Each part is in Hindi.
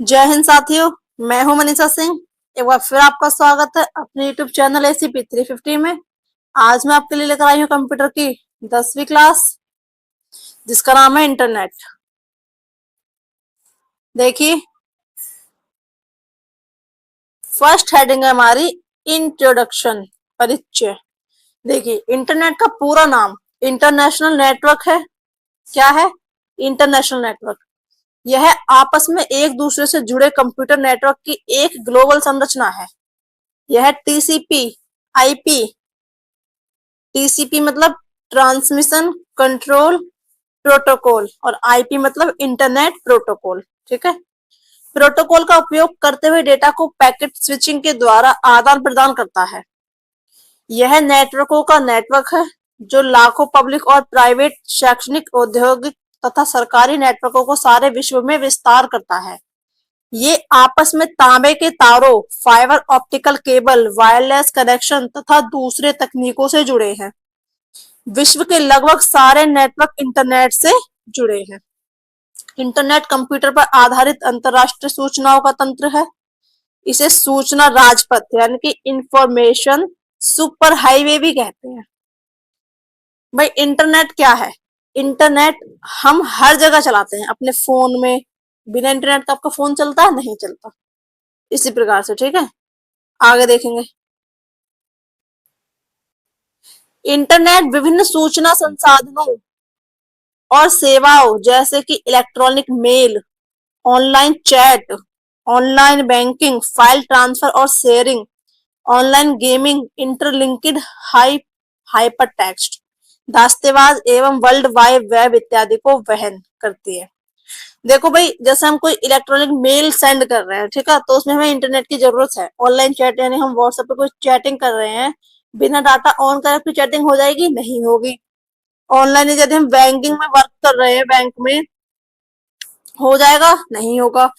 जय हिंद साथियों। मैं हूं मनीषा सिंह। एक बार फिर आपका स्वागत है अपने यूट्यूब चैनल ACP 350 में। आज मैं आपके लिए लेकर आई हूं कंप्यूटर की 10वीं क्लास, जिसका नाम है इंटरनेट। देखिए, फर्स्ट हेडिंग है हमारी इंट्रोडक्शन, परिचय। देखिए, इंटरनेट का पूरा नाम इंटरनेशनल नेटवर्क है। क्या है? International network. यह आपस में एक दूसरे से जुड़े कंप्यूटर नेटवर्क की एक ग्लोबल संरचना है। यह टीसीपी, आईपी, टीसीपी मतलब ट्रांसमिशन कंट्रोल प्रोटोकॉल और आईपी मतलब इंटरनेट प्रोटोकॉल। ठीक है। प्रोटोकॉल का उपयोग करते हुए डेटा को पैकेट स्विचिंग के द्वारा आदान प्रदान करता है। यह नेटवर्कों का नेटवर्क है जो लाखों पब्लिक और प्राइवेट, शैक्षणिक, औद्योगिक तथा सरकारी नेटवर्कों को सारे विश्व में विस्तार करता है। ये आपस में तांबे के तारों, fibre optical cable, wireless connection तथा दूसरे तकनीकों से जुड़े हैं। विश्व के लगभग सारे नेटवर्क इंटरनेट से जुड़े हैं। इंटरनेट कंप्यूटर पर आधारित अंतरराष्ट्रीय सूचनाओं का तंत्र है। इसे सूचना राजपथ यानी कि इंफॉर्मेशन सुपर हाईवे भी कहते हैं। भाई, इंटरनेट क्या है? इंटरनेट हम हर जगह चलाते हैं अपने फोन में। बिना इंटरनेट का आपका फोन चलता है? नहीं चलता। इसी प्रकार से, ठीक है, आगे देखेंगे। इंटरनेट विभिन्न सूचना संसाधनों और सेवाओं जैसे कि electronic mail, online chat, online banking, file transfer और sharing, online gaming, interlinked hyper text, दास्तेवाज एवं वर्ल्ड वाइड वेब इत्यादि को वहन करती है। देखो भाई, जैसे हम कोई इलेक्ट्रॉनिक मेल सेंड कर रहे हैं, ठीक है, तो उसमें हमें इंटरनेट की जरूरत है। ऑनलाइन चैट यानी हम व्हाट्सएप पे कोई चैटिंग कर रहे हैं, बिना डाटा ऑन करे कोई चैटिंग हो जाएगी? नहीं होगी। ऑनलाइन यदि हम बैंकिंग में वर्क कर रहे हैं, बैंक में, हो जाएगा? नहीं होगा।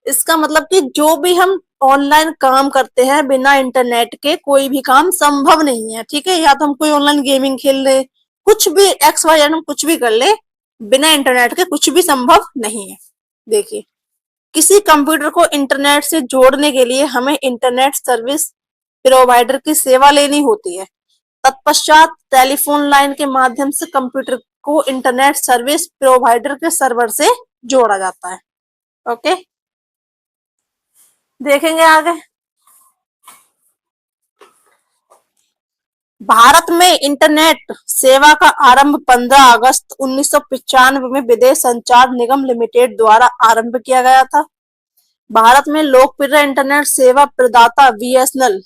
इसका मतलब कि जो भी हम ऑनलाइन काम करते हैं, बिना इंटरनेट के कोई भी काम संभव नहीं है। ठीक है। या तो हम कोई ऑनलाइन गेमिंग खेल ले, कुछ भी एक्स वाई हम कुछ भी कर ले, बिना इंटरनेट के कुछ भी संभव नहीं है। देखिए, किसी कंप्यूटर को इंटरनेट से जोड़ने के लिए हमें इंटरनेट सर्विस प्रोवाइडर की सेवा लेनी होती है। तत्पश्चात टेलीफोन लाइन के माध्यम से कंप्यूटर को इंटरनेट सर्विस प्रोवाइडर के सर्वर से जोड़ा जाता है। ओके, देखेंगे आगे। भारत में इंटरनेट सेवा का आरंभ 15 अगस्त 1995 में विदेश संचार निगम लिमिटेड द्वारा आरंभ किया गया था। भारत में लोकप्रिय इंटरनेट सेवा प्रदाता बीएसएनएल,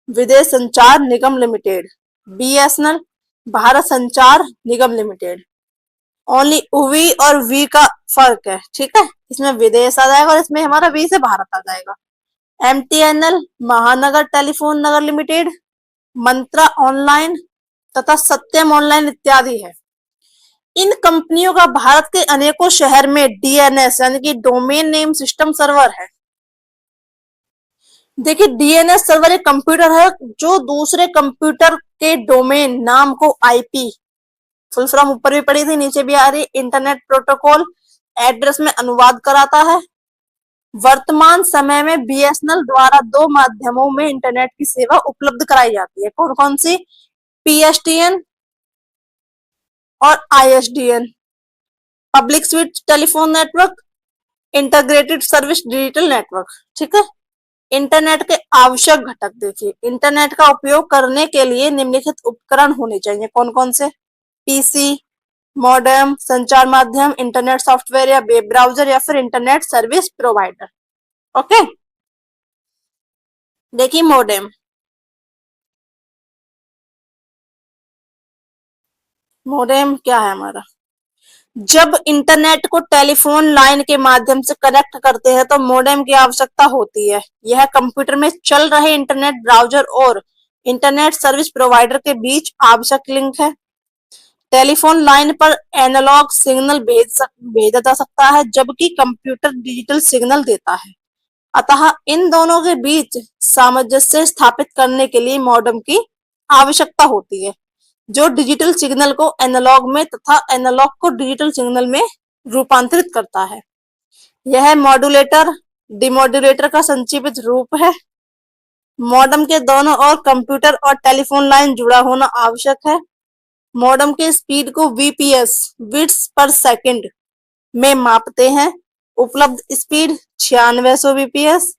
विदेश संचार निगम लिमिटेड। बीएसएनएल, भारत संचार निगम लिमिटेड। ओनली वी और वी का फर्क है, ठीक है। इसमें विदेश आ जाएगा और इसमें हमारा वी से भारत आ जाएगा। एमटीएनएल, महानगर टेलीफोन नगर लिमिटेड, मंत्रा ऑनलाइन तथा सत्यम ऑनलाइन इत्यादि है। इन कंपनियों का भारत के अनेकों शहर में डीएनएस यानी कि डोमेन नेम सिस्टम सर्वर है। देखिए, डीएनएस सर्वर एक कंप्यूटर है जो दूसरे कंप्यूटर के डोमेन नाम को आईपी, फुल फॉर्म ऊपर भी पड़ी थी, नीचे भी आ रही, इंटरनेट प्रोटोकॉल एड्रेस में अनुवाद कराता है। वर्तमान समय में बीएसएनएल द्वारा दो माध्यमों में इंटरनेट की सेवा उपलब्ध कराई जाती है। कौन कौन सी? पीएसटीएन और ISDN, public switch telephone network, integrated service digital network. ठीक है। इंटरनेट के आवश्यक घटक देखिए, इंटरनेट का उपयोग करने के लिए निम्नलिखित उपकरण होने चाहिए। कौन कौन से? पीसी, मॉडेम, संचार माध्यम, इंटरनेट सॉफ्टवेयर या वेब ब्राउजर या फिर इंटरनेट सर्विस प्रोवाइडर। ओके, देखिए मॉडेम। मॉडेम क्या है हमारा? जब इंटरनेट को टेलीफोन लाइन के माध्यम से कनेक्ट करते हैं तो मॉडेम की आवश्यकता होती है। यह कंप्यूटर में चल रहे इंटरनेट ब्राउजर और इंटरनेट सर्विस प्रोवाइडर के बीच आवश्यक लिंक है। टेलीफोन लाइन पर एनालॉग सिग्नल भेजा जा सकता है, जबकि कंप्यूटर डिजिटल सिग्नल देता है। अतः इन दोनों के बीच सामंजस्य स्थापित करने के लिए मॉडेम की आवश्यकता होती है, जो डिजिटल सिग्नल को एनालॉग में तथा एनालॉग को डिजिटल सिग्नल में रूपांतरित करता है। यह मॉड्यूलेटर डिमॉड्यूलेटर का संक्षिप्त रूप है। मॉडेम के दोनों ओर कंप्यूटर और टेलीफोन लाइन जुड़ा होना आवश्यक है। मॉडेम के स्पीड को बीपीएस बिट्स पर सेकंड में मापते हैं। उपलब्ध speed 9600 BPS,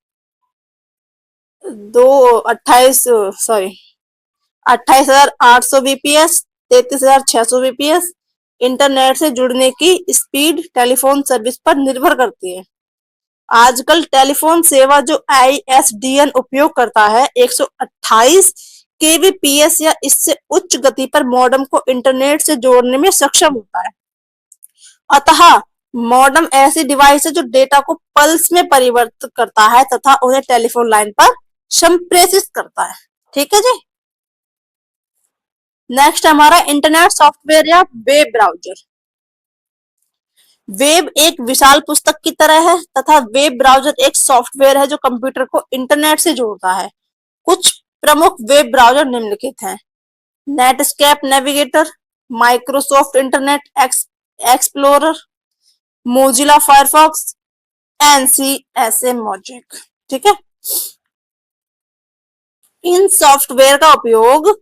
28,800 BPS, 33,600 BPS. Internet से जुड़ने की स्पीड टेलीफोन सर्विस पर निर्भर करती है। आजकल टेलीफोन सेवा जो आईएसडीएन उपयोग करता है 128 केबीपीएस या इससे उच्च गति पर मॉडेम को इंटरनेट से जोड़ने में सक्षम होता है। अतः मॉडेम ऐसी डिवाइस है जो डेटा को पल्स में परिवर्तित करता है तथा उन्हें टेलीफोन लाइन पर संप्रेषित करता है। ठीक है जी। नेक्स्ट हमारा इंटरनेट सॉफ्टवेयर या वेब ब्राउजर। वेब एक विशाल पुस्तक की तरह है तथा वेब ब्राउजर एक सॉफ्टवेयर है जो कंप्यूटर को इंटरनेट से जोड़ता है। कुछ प्रमुख वेब ब्राउजर निम्नलिखित हैं: Netscape Navigator, Microsoft Internet Explorer, Mozilla Firefox, NCSA Mosaic. ठीक है। इन सॉफ्टवेयर का उपयोग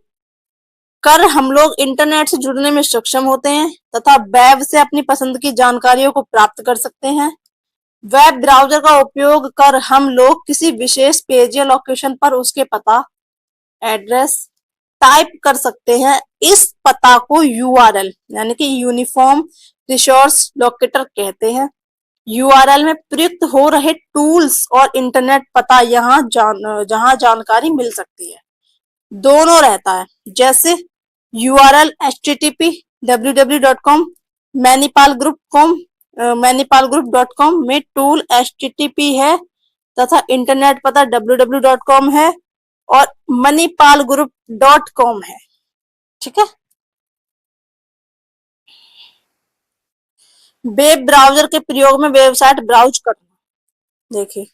कर हम लोग इंटरनेट से जुड़ने में सक्षम होते हैं तथा वेब से अपनी पसंद की जानकारियों को प्राप्त कर सकते हैं। वेब ब्राउजर का उपयोग कर हम लोग किसी विशेष पेज या लोकेशन पर उसके पता एड्रेस टाइप कर सकते हैं। इस पता को यूआरएल यानी कि यूनिफॉर्म रिसोर्स लोकेटर कहते हैं। यूआरएल में प्रयुक्त हो रहे टूल्स और इंटरनेट पता जहां जानकारी मिल सकती है दोनों रहता है। जैसे यूआरएल http www.com, मैनीपाल ग्रुप.com में टूल http है तथा इंटरनेट पता www.com है और मनीपालग्रुप.com है। ठीक है। वेब ब्राउजर के प्रयोग में वेबसाइट ब्राउज करना। देखिए,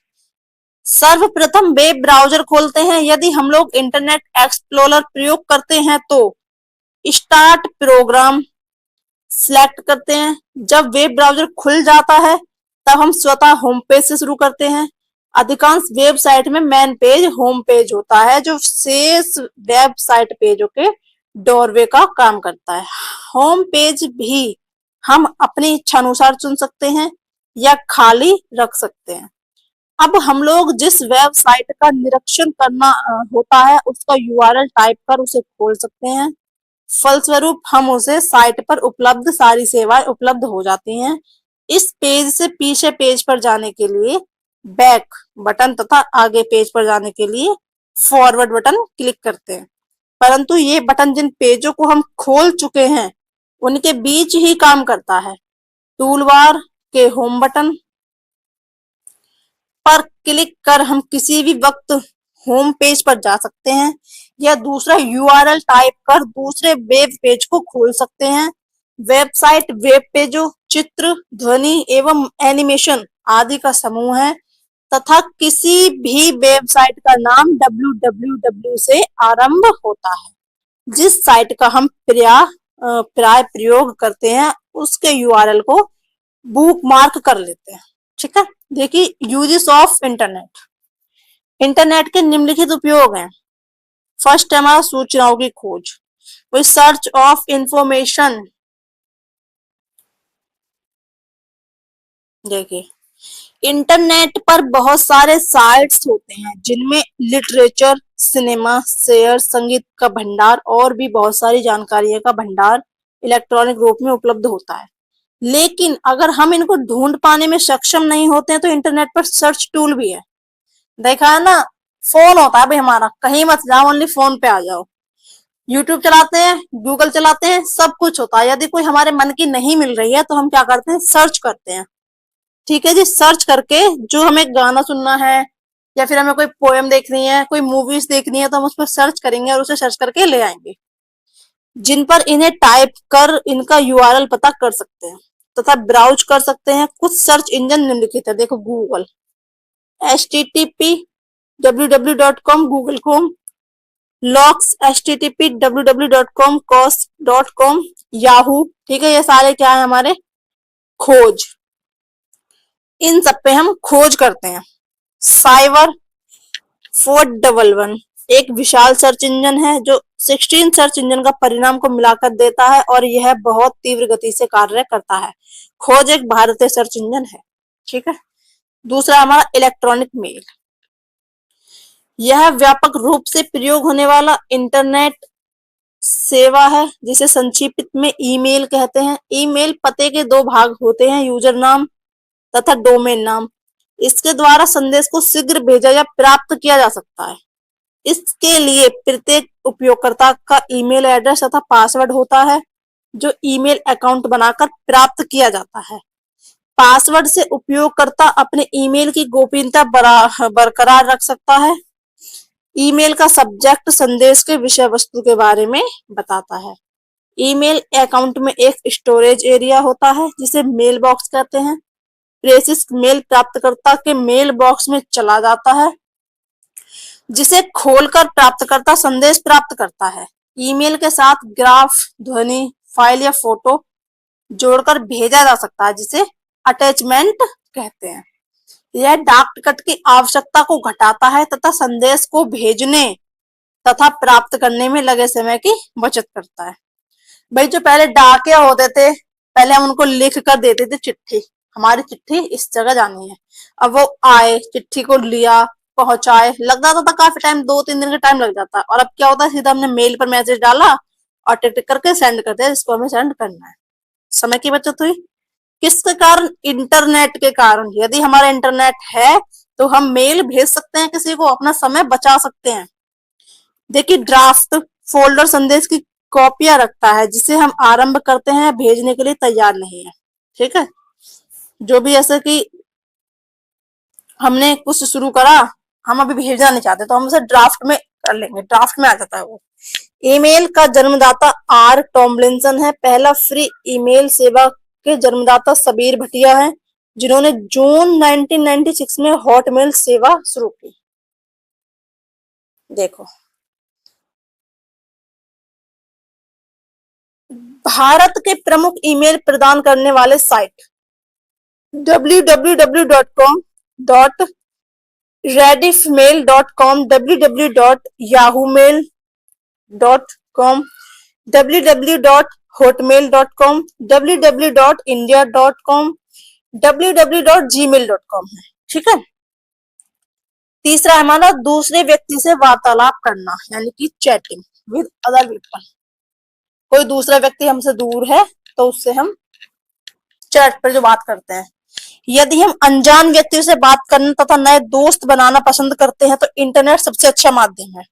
सर्वप्रथम वेब ब्राउजर खोलते हैं। यदि हम लोग इंटरनेट एक्सप्लोरर प्रयोग करते हैं तो स्टार्ट प्रोग्राम सिलेक्ट करते हैं। जब वेब ब्राउजर खुल जाता है तब हम स्वतः होम पेज से शुरू करते हैं। अधिकांश वेबसाइट में मेन पेज होम पेज होता है जो शेष वेबसाइट पेजों के डोरवे का काम करता है। होम पेज भी हम अपनी इच्छा अनुसार चुन सकते हैं या खाली रख सकते हैं। अब हम लोग जिस वेबसाइट का निरीक्षण करना होता है उसका यूआरएल टाइप कर उसे खोल सकते हैं। फलस्वरूप हम उसे साइट पर उपलब्ध सारी सेवाएं उपलब्ध हो जाती हैं। इस पेज से पीछे पेज पर जाने के लिए बैक बटन तथा आगे पेज पर जाने के लिए फॉरवर्ड बटन क्लिक करते हैं। परंतु ये बटन जिन पेजों को हम खोल चुके हैं उनके बीच ही काम करता है। टूलबार के होम बटन पर क्लिक कर हम किसी भी वक्त होम पेज पर जा सकते हैं या दूसरा यूआरएल टाइप कर दूसरे वेब पेज को खोल सकते हैं। वेबसाइट वेब पेजों, चित्र, ध्वनि एवं एनिमेशन आदि का समूह है तथा किसी भी वेबसाइट का नाम www से आरंभ होता है। जिस साइट का हम प्राय प्रयोग करते हैं उसके यूआरएल को बुकमार्क कर लेते हैं। ठीक है। देखिए, यूजेस ऑफ इंटरनेट। इंटरनेट के निम्नलिखित उपयोग हैं। फर्स्ट है हमारा सूचनाओं की खोज, सर्च ऑफ इंफॉर्मेशन। देखिए, इंटरनेट पर बहुत सारे साइट्स होते हैं जिनमें लिटरेचर, सिनेमा, शेयर, संगीत का भंडार और भी बहुत सारी जानकारियों का भंडार इलेक्ट्रॉनिक रूप में उपलब्ध होता है। लेकिन अगर हम इनको ढूंढ पाने में सक्षम नहीं होते हैं तो इंटरनेट पर सर्च टूल भी है। देखा है ना, फोन होता है भाई हमारा, कहीं मत जाओ, ओनली फोन पे आ जाओ। यूट्यूब चलाते हैं, गूगल चलाते हैं, सब कुछ होता है। यदि कोई हमारे मन की नहीं मिल रही है तो हम क्या करते हैं, सर्च करते हैं। ठीक है जी। सर्च करके जो हमें गाना सुनना है या फिर हमें कोई पोएम देखनी है, कोई मूवीज देखनी है तो हम उस पर सर्च करेंगे और उसे सर्च करके ले आएंगे। जिन पर इन्हें टाइप कर इनका यूआरएल पता कर सकते हैं तथा ब्राउज कर सकते हैं। कुछ सर्च इंजन निम्नलिखित है। देखो, Google http www.com, Google com, locks http www.com, cos.com, Yahoo. ठीक है, ये सारे क्या है हमारे खोज। इन सब पे हम खोज करते हैं। साइबर 411 एक विशाल सर्च इंजन है जो 16 सर्च इंजन का परिणाम को मिलाकर देता है और यह बहुत तीव्र गति से कार्य करता है। खोज एक भारतीय सर्च इंजन है। ठीक है। दूसरा हमारा इलेक्ट्रॉनिक मेल। यह व्यापक रूप से प्रयोग होने वाला इंटरनेट सेवा है जिसे संक्षिप्त में ईमेल कहते हैं। ईमेल पते के दो भाग होते हैं, यूजर नाम तथा डोमेन नाम। इसके द्वारा संदेश को शीघ्र भेजा या प्राप्त किया जा सकता है। इसके लिए प्रत्येक उपयोगकर्ता का ईमेल एड्रेस तथा पासवर्ड होता है जो ईमेल अकाउंट बनाकर प्राप्त किया जाता है। पासवर्ड से उपयोगकर्ता अपने ईमेल की गोपनीयता बरकरार रख सकता है। ईमेल का सब्जेक्ट संदेश के विषय वस्तु के बारे में बताता है। ईमेल अकाउंट में एक स्टोरेज एरिया होता है जिसे मेल बॉक्स कहते हैं। प्रेषित मेल प्राप्तकर्ता के मेल बॉक्स में चला जाता है जिसे खोलकर प्राप्तकर्ता संदेश प्राप्त करता है। ईमेल के साथ ग्राफ, ध्वनि फाइल या फोटो जोड़कर भेजा जा सकता है जिसे अटैचमेंट कहते हैं। यह डाक टिकट की आवश्यकता को घटाता है तथा संदेश को भेजने तथा प्राप्त करने में लगे समय की बचत करता है। भाई जो पहले डाकिया होते थे, पहले हम उनको लिख कर देते थे चिट्ठी, हमारी चिट्ठी इस जगह जानी है। अब वो आए, चिट्ठी को लिया, पहुंचाए, लग जाता था काफी टाइम, 2-3 दिन का टाइम लग जाता। और अब क्या होता है, सीधा हमने मेल पर मैसेज डाला और टिक टिक करके सेंड कर दिया जिसको हमें सेंड करना है। समय की बचत हुई। किसके कारण? इंटरनेट के कारण। यदि हमारा इंटरनेट है तो हम मेल भेज सकते हैं किसी को, अपना समय बचा सकते हैं। देखिए, ड्राफ्ट फोल्डर संदेश की कॉपियां रखता है जिसे हम आरंभ करते हैं, भेजने के लिए तैयार नहीं है। ठीक है। जो भी ऐसे कि हमने कुछ शुरू करा, हम अभी भेजना नहीं चाहते तो हम उसे ड्राफ्ट में कर लेंगे, ड्राफ्ट में आ जाता है वो। ईमेल का जन्मदाता आर टॉमलिंसन है। पहला फ्री ईमेल सेवा के जन्मदाता सबीर भटिया हैं जिन्होंने जून 1996 में हॉटमेल सेवा शुरू की। देखो, भारत के प्रमुख ईमेल प्रदान करने वाले site www.com, rediffmail.com, www.yahoomail.com, www.hotmail.com, www.india.com, www.gmail.com है। ठीक है। तीसरा हमारा दूसरे व्यक्ति से वार्तालाप करना यानी कि चैटिंग विद अदर पीपल। कोई दूसरा व्यक्ति हमसे दूर है तो उससे हम चैट पर जो बात करते हैं। यदि हम अनजान व्यक्ति से बात करना तथा नए दोस्त बनाना पसंद करते हैं तो इंटरनेट सबसे अच्छा माध्यम है।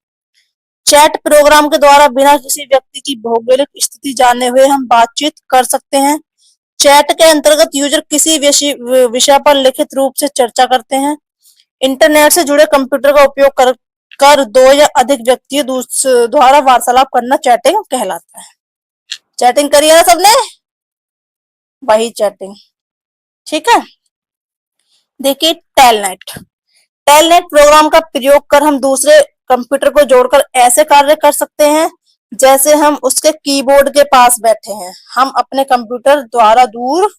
चैट प्रोग्राम के द्वारा बिना किसी व्यक्ति की भौगोलिक स्थिति जाने हुए हम बातचीत कर सकते हैं। चैट के अंतर्गत यूजर किसी विषय पर लिखित रूप से चर्चा करते हैं। इंटरनेट से जुड़े कंप्यूटर का उपयोग कर दो या अधिक व्यक्तियों द्वारा वार्तालाप करना चैटिंग कहलाता है। चैटिंग करी है ना सबने? वही चैटिंग। ठीक है। देखिए, टेलनेट। टेलनेट प्रोग्राम का प्रयोग कर हम दूसरे कंप्यूटर को जोड़कर ऐसे कार्य कर सकते हैं जैसे हम उसके कीबोर्ड के पास बैठे हैं। हम अपने कंप्यूटर द्वारा दूर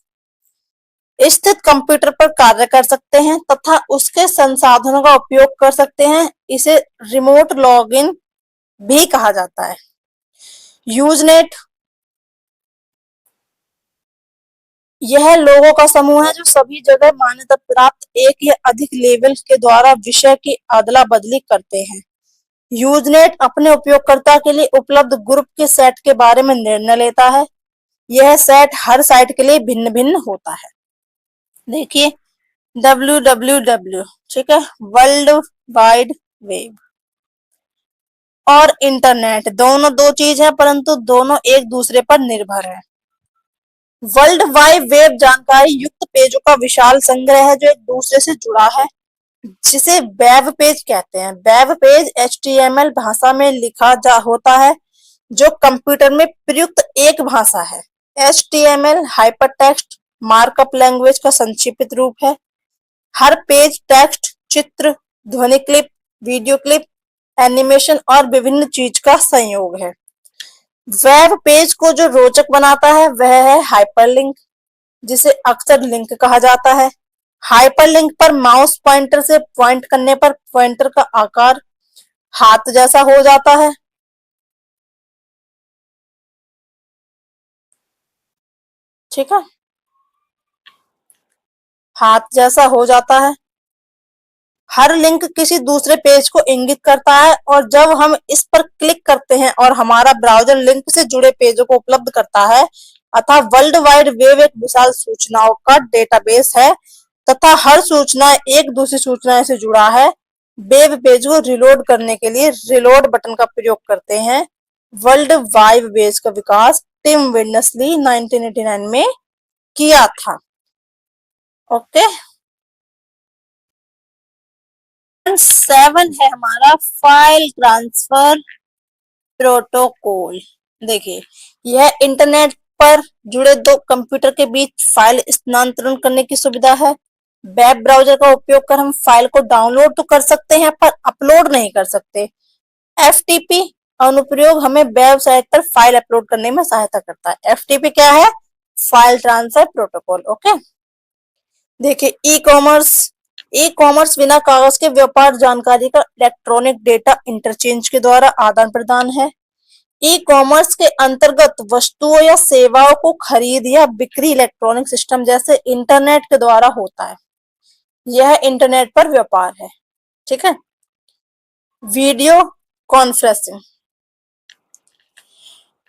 स्थित कंप्यूटर पर कार्य कर सकते हैं तथा उसके संसाधनों का उपयोग कर सकते हैं। इसे रिमोट लॉगिन भी कहा जाता है। यूजनेट, यह लोगों का समूह है जो सभी जगह मान्यता प्राप्त एक या अधिक लेवल के द्वारा विषय की अदला बदली करते हैं। यूजनेट अपने उपयोगकर्ता के लिए उपलब्ध ग्रुप के सेट के बारे में निर्णय लेता है। यह सेट हर साइट के लिए भिन्न भिन्न होता है। देखिए, www, ठीक है, वर्ल्ड वाइड वेब और इंटरनेट दोनों दो चीज है परंतु दोनों एक दूसरे पर निर्भर है। वर्ल्ड वाइड वेब जानकारी युक्त पेजों का विशाल संग्रह है जो एक दूसरे से जुड़ा है, जिसे वेब पेज कहते हैं। वेब पेज HTML भाषा में लिखा जा होता है जो कंप्यूटर में प्रयुक्त एक भाषा है। HTML हाइपरटेक्स्ट मार्कअप लैंग्वेज का संक्षिप्त रूप है। हर पेज टेक्स्ट, चित्र, ध्वनि क्लिप, वीडियो क्लिप, एनिमेशन और विभिन्न चीज का संयोग है। वेब पेज को जो रोचक बनाता है वह है हाइपरलिंक, जिसे अक्सर लिंक कहा जाता है। हाइपरलिंक पर माउस पॉइंटर से पॉइंट करने पर पॉइंटर का आकार हाथ जैसा हो जाता है। ठीक है, हाथ जैसा हो जाता है। हर लिंक किसी दूसरे पेज को इंगित करता है और जब हम इस पर क्लिक करते हैं और हमारा ब्राउजर लिंक से जुड़े पेजों को उपलब्ध करता है, अतः वर्ल्ड वाइड वेब एक विशाल सूचनाओं का डेटाबेस है तथा हर सूचना एक दूसरी सूचना से जुड़ा है। वेब पेज को रिलोड करने के लिए रिलोड बटन का प्रयोग करते हैं। वर्ल्ड वाइड वेब का विकास टिम बर्नर्स-ली 1989 में किया था। ओके, 7 है हमारा फाइल ट्रांसफर प्रोटोकॉल। देखिए, यह इंटरनेट पर जुड़े दो कंप्यूटर के बीच फाइल स्थानांतरण करने की सुविधा है। वेब ब्राउजर का उपयोग कर हम फाइल को डाउनलोड तो कर सकते हैं पर अपलोड नहीं कर सकते। एफटीपी अनुप्रयोग हमें वेबसाइट पर फाइल अपलोड करने में सहायता करता है। एफटीपी क्या है? File transfer protocol. ओके, देखिए, ई कॉमर्स बिना कागज के व्यापार जानकारी का इलेक्ट्रॉनिक डेटा इंटरचेंज के द्वारा आदान प्रदान है। ई कॉमर्स के अंतर्गत वस्तुओं या सेवाओं को खरीद या बिक्री इलेक्ट्रॉनिक सिस्टम जैसे इंटरनेट के द्वारा होता है। यह इंटरनेट पर व्यापार है। ठीक है, वीडियो कॉन्फ्रेंसिंग,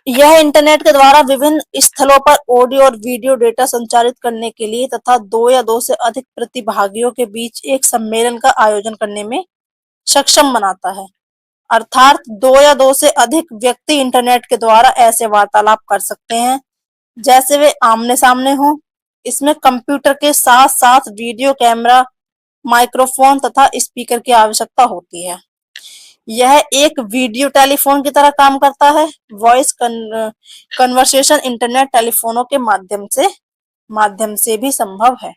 यह इंटरनेट के द्वारा विभिन्न स्थलों पर ऑडियो और वीडियो डेटा संचारित करने के लिए तथा दो या दो से अधिक प्रतिभागियों के बीच एक सम्मेलन का आयोजन करने में सक्षम बनाता है। अर्थात दो या दो से अधिक व्यक्ति इंटरनेट के द्वारा ऐसे वार्तालाप कर सकते हैं जैसे वे आमने सामने हों। इसमें कंप्यूटर के साथ साथ वीडियो कैमरा, माइक्रोफोन तथा स्पीकर की आवश्यकता होती है। यह एक वीडियो टेलीफोन की तरह काम करता है। वॉइस कन्वर्सेशन इंटरनेट टेलीफोनों के माध्यम से भी संभव है।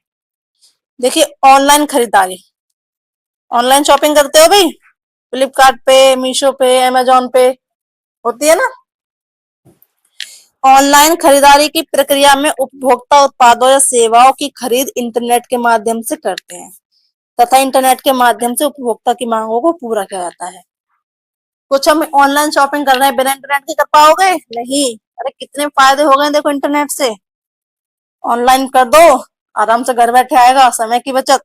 देखिए, ऑनलाइन खरीदारी, ऑनलाइन शॉपिंग करते हो भाई? फ्लिपकार्ट पे, मीशो पे, अमेजोन पे होती है ना। ऑनलाइन खरीदारी की प्रक्रिया में उपभोक्ता उत्पादों या सेवाओं की खरीद इंटरनेट के माध्यम से करते हैं तथा इंटरनेट के माध्यम से उपभोक्ता की मांगों को पूरा किया जाता है। कुछ हम ऑनलाइन शॉपिंग कर रहे हैं, बिना इंटरनेट के कर पाओगे? नहीं। अरे कितने फायदे हो गए देखो इंटरनेट से। ऑनलाइन कर दो, आराम से घर बैठे आएगा, समय की बचत।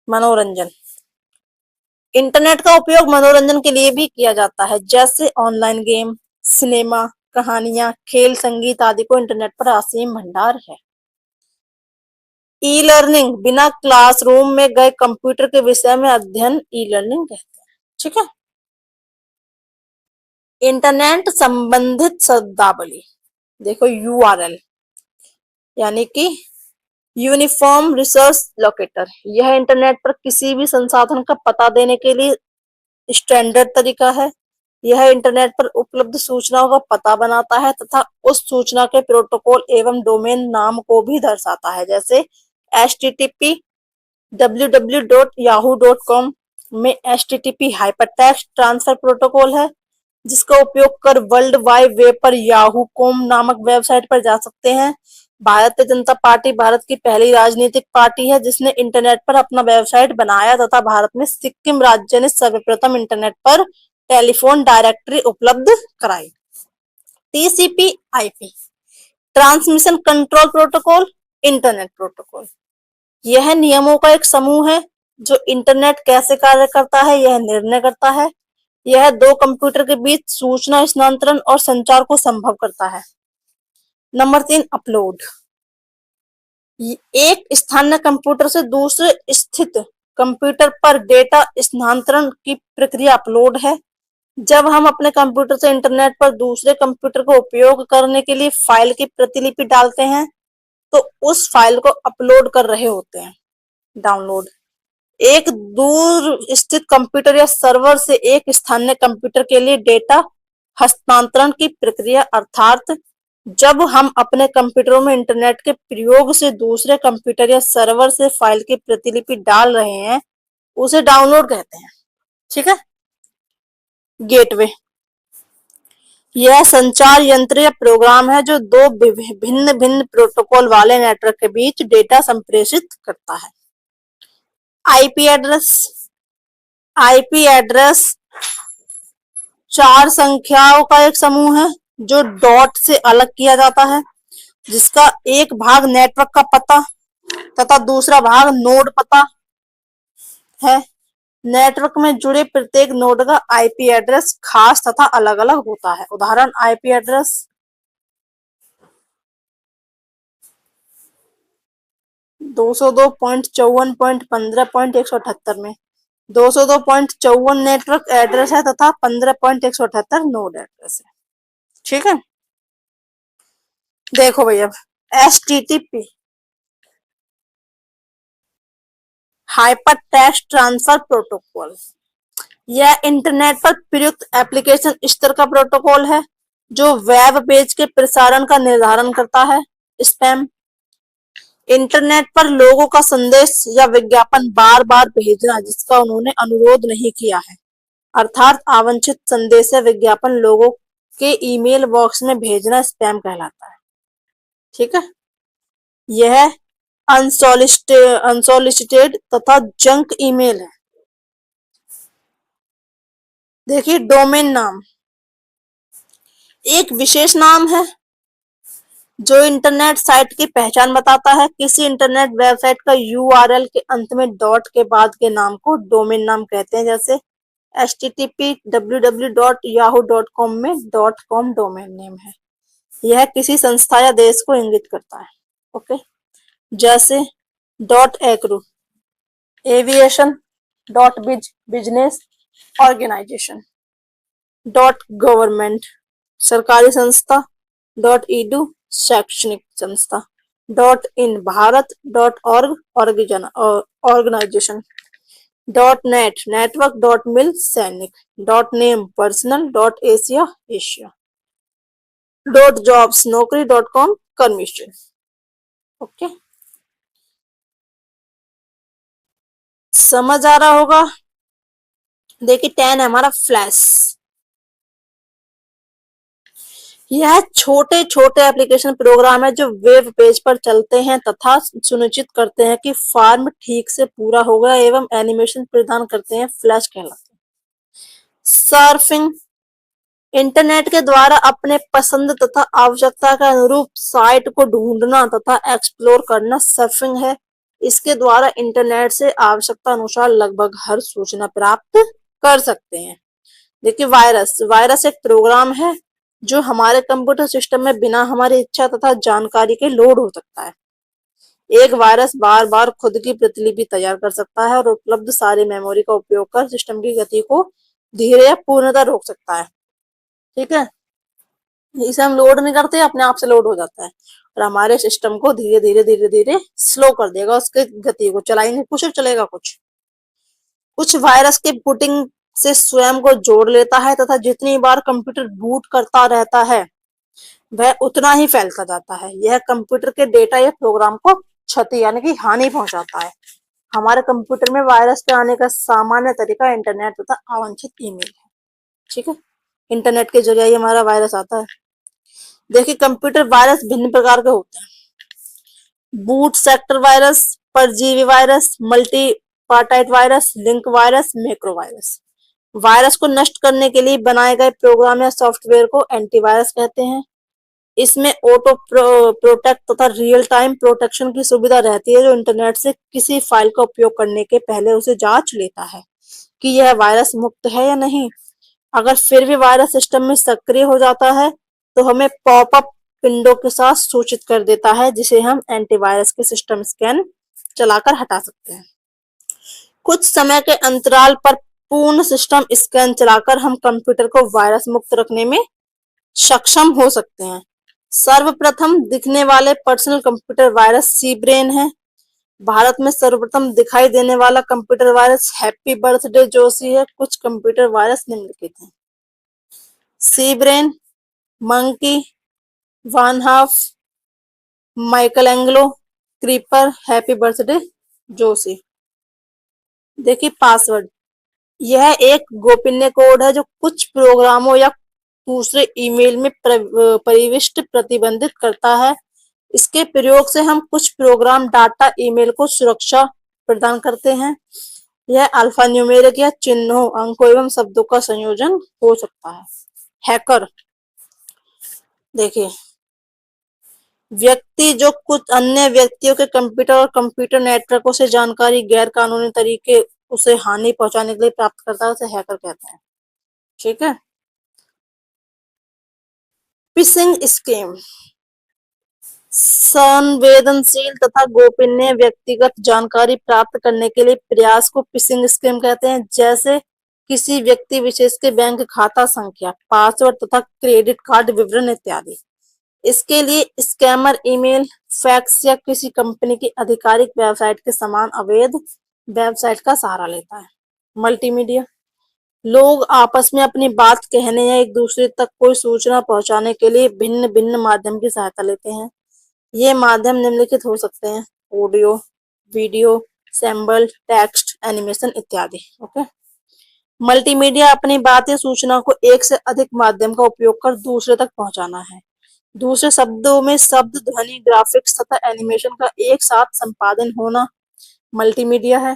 मनोरंजन, इंटरनेट का उपयोग मनोरंजन के लिए भी किया जाता है, जैसे ऑनलाइन गेम, सिनेमा, कहानियां, खेल, संगीत आदि को इंटरनेट पर असीम भंडार है। ई लर्निंग, बिना क्लासरूम में गए कंप्यूटर के विषय में अध्ययन ई लर्निंग कहते हैं। ठीक है, इंटरनेट संबंधित शब्दावली, देखो यूआरएल यानी कि यूनिफॉर्म रिसोर्स लोकेटर, यह इंटरनेट पर किसी भी संसाधन का पता देने के लिए स्टैंडर्ड तरीका है। यह इंटरनेट पर उपलब्ध सूचनाओं का पता बनाता है तथा उस सूचना के प्रोटोकॉल एवं डोमेन नाम को भी दर्शाता है। जैसे http www.yahoo.com में http हाइपरटेक्स्ट ट्रांसफर प्रोटोकॉल है जिसका उपयोग कर वर्ल्ड वाइड वेब पर याहू कॉम नामक वेबसाइट पर जा सकते हैं। भारतीय जनता पार्टी भारत की पहली राजनीतिक पार्टी है जिसने इंटरनेट पर अपना वेबसाइट बनाया तथा भारत में सिक्किम राज्य ने सर्वप्रथम इंटरनेट पर टेलीफोन डायरेक्टरी उपलब्ध कराई। TCP IP, transmission control protocol, internet protocol, यह नियमों का एक समूह है जो इंटरनेट कैसे कार्य करता है यह निर्णय करता है। यह दो कंप्यूटर के बीच सूचना स्थानांतरण और संचार को संभव करता है। नंबर 3, अपलोड, एक स्थानीय कंप्यूटर से दूसरे स्थित कंप्यूटर पर डेटा स्थानांतरण की प्रक्रिया अपलोड है। जब हम अपने कंप्यूटर से इंटरनेट पर दूसरे कंप्यूटर को उपयोग करने के लिए फाइल की प्रतिलिपि डालते हैं तो उस फाइल को अपलोड कर रहे होते हैं। डाउनलोड, एक दूर स्थित कंप्यूटर या सर्वर से एक स्थानीय कंप्यूटर के लिए डेटा हस्तांतरण की प्रक्रिया, अर्थात जब हम अपने कंप्यूटरों में इंटरनेट के प्रयोग से दूसरे कंप्यूटर या सर्वर से फाइल की प्रतिलिपि डाल रहे हैं उसे डाउनलोड कहते हैं। ठीक है, गेटवे, यह संचार यंत्र या प्रोग्राम है जो दो भिन्न भिन्न प्रोटोकॉल वाले नेटवर्क के बीच डेटा संप्रेषित करता है। आईपी एड्रेस, आईपी एड्रेस चार संख्याओं का एक समूह है जो डॉट से अलग किया जाता है, जिसका एक भाग नेटवर्क का पता तथा दूसरा भाग नोड पता है। नेटवर्क में जुड़े प्रत्येक नोड का आईपी एड्रेस खास तथा अलग अलग होता है। उदाहरण आईपी एड्रेस 202.54.15.178 में 202.54 नेटवर्क एड्रेस है तथा 15.178 नोड एड्रेस है। ठीक है, देखो भैया, HTTP hyper text transfer protocol, यह इंटरनेट पर प्रयुक्त एप्लीकेशन स्तर का प्रोटोकॉल है जो वेब पेज के प्रसारण का निर्धारण करता है। स्पैम, इंटरनेट पर लोगों का संदेश या विज्ञापन बार बार भेजना जिसका उन्होंने अनुरोध नहीं किया है, अर्थात अवांछित संदेश या विज्ञापन लोगों के ईमेल बॉक्स में भेजना स्पैम कहलाता है। ठीक है, यह अनसॉलिसिटेड तथा जंक ईमेल है। देखिए, डोमेन नाम एक विशेष नाम है जो इंटरनेट साइट की पहचान बताता है। किसी इंटरनेट वेबसाइट का यूआरएल के अंत में डॉट के बाद के नाम को डोमेन नाम कहते हैं। जैसे http www.yahoo.com में .com डोमेन नेम है। यह किसी संस्था या देश को इंगित करता है। ओके, जैसे .acru aviation, .biz business organisation, .government सरकारी संस्था, .edu शैक्षणिक संस्था, .in Bharat, .org organisation, .net network, .mil सैनिक, .name personal, .asia Asia, .jobs नौकरी, .com कमीशन। ओके, समझ आ रहा होगा। देखिए 10 है हमारा फ्लैश, यह छोटे छोटे एप्लीकेशन प्रोग्राम है जो वेब पेज पर चलते हैं तथा सुनिश्चित करते हैं कि फॉर्म ठीक से पूरा हो गया एवं एनिमेशन प्रदान करते हैं, फ्लैश कहलाते हैं। सर्फिंग इंटरनेट के द्वारा अपने पसंद तथा आवश्यकता के अनुरूप साइट को ढूंढना तथा एक्सप्लोर करना सर्फिंग है। इसके द्वारा इंटरनेट से आवश्यकता अनुसार लगभग हर सूचना प्राप्त कर सकते हैं। देखिए वायरस, वायरस एक प्रोग्राम है जो हमारे कंप्यूटर सिस्टम में बिना हमारी इच्छा तथा जानकारी के लोड हो सकता है। एक वायरस बार बार खुद की प्रतिलिपि तैयार कर सकता है और उपलब्ध सारी मेमोरी का उपयोग कर सिस्टम की गति को धीरे या पूर्णतः रोक सकता है। ठीक है, इसे हम लोड नहीं करते, अपने आप से लोड हो जाता है और हमारे सिस्टम को धीरे धीरे धीरे धीरे स्लो कर देगा, उसके गति को चलाएंगे कुछ और चलेगा कुछ। कुछ वायरस के बूटिंग से स्वयं को जोड़ लेता है तथा जितनी बार कंप्यूटर बूट करता रहता है वह उतना ही फैलता जाता है। यह कंप्यूटर के डेटा या प्रोग्राम को क्षति यानी कि हानि पहुंचाता है। हमारे कंप्यूटर में वायरस के आने का सामान्य तरीका इंटरनेट तथा अवांछित ईमेल है। ठीक है, इंटरनेट के जरिए हमारा वायरस आता है। देखिए कंप्यूटर वायरस भिन्न प्रकार के होते हैं। बूट सेक्टर वायरस, परजीवी virus, multi partite virus, link virus, macro virus. Virus को नष्ट करने के लिए बनाए गए प्रोग्राम या सॉफ्टवेयर को एंटीवायरस कहते हैं। इसमें ऑटो प्रोटेक्ट तथा रियल टाइम प्रोटेक्शन की सुविधा रहती है जो इंटरनेट से किसी फाइल का उपयोग करने के पहले उसे जांच लेता है कि यह वायरस मुक्त है या नहीं। अगर फिर भी वायरस सिस्टम में सक्रिय हो जाता है तो हमें पॉपअप विंडो के साथ सूचित कर देता है जिसे हम एंटीवायरस के सिस्टम स्कैन चलाकर हटा सकते हैं। कुछ समय के अंतराल पर पूर्ण सिस्टम स्कैन चलाकर हम कंप्यूटर को वायरस मुक्त रखने में सक्षम हो सकते हैं। सर्वप्रथम दिखने वाले personal computer virus C Brain है। भारत में सर्वप्रथम दिखाई देने वाला computer virus happy birthday Joshi है। कुछ कंप्यूटर वायरस निम्नलिखित हैं: C Brain, monkey, one half, Michael Angelo, creeper, happy birthday Joshi. देखिए पासवर्ड, यह एक गोपनीय कोड है जो कुछ प्रोग्रामों या दूसरे ईमेल में प्रविष्टि प्रतिबंधित करता है। इसके प्रयोग से हम कुछ प्रोग्राम डाटा ईमेल को सुरक्षा प्रदान करते हैं। यह अल्फा न्यूमेरिक या चिन्हों, अंकों एवं शब्दों का संयोजन हो सकता है। हैकर, देखिए, व्यक्ति जो कुछ अन्य व्यक्तियों के कंप्यूटर और कंप्यूटर नेटवर्कों से जानकारी गैर कानूनी तरीके उसे हानि पहुंचाने के लिए प्राप्त करता है, उसे हैकर कहते हैं। ठीक है। फिशिंग स्कीम, संवेदनशील तथा गोपनीय व्यक्तिगत जानकारी प्राप्त करने के लिए प्रयास को फिशिंग स्कीम कहते हैं। जैसे किसी व्यक्ति विशेष के बैंक खाता संख्या, पासवर्ड तथा क्रेडिट कार्ड विवरण इत्यादि। इसके लिए स्कैमर ईमेल, फैक्स या किसी कंपनी की आधिकारिक वेबसाइट के समान अवैध वेबसाइट का सहारा लेता है। मल्टीमीडिया, लोग आपस में अपनी बात कहने या एक दूसरे तक कोई सूचना पहुंचाने के लिए भिन्न भिन्न माध्यम की सहायता लेते हैं। ये माध्यम निम्नलिखित हो सकते हैं: ऑडियो, वीडियो, सैंबल, टेक्स्ट, एनिमेशन इत्यादि। ओके। मल्टीमीडिया अपनी बात या सूचना को एक से अधिक माध्यम का उपयोग कर दूसरे तक पहुंचाना है। दूसरे शब्दों में शब्द, ध्वनि, ग्राफिक्स तथा एनिमेशन का एक साथ संपादन होना मल्टीमीडिया है।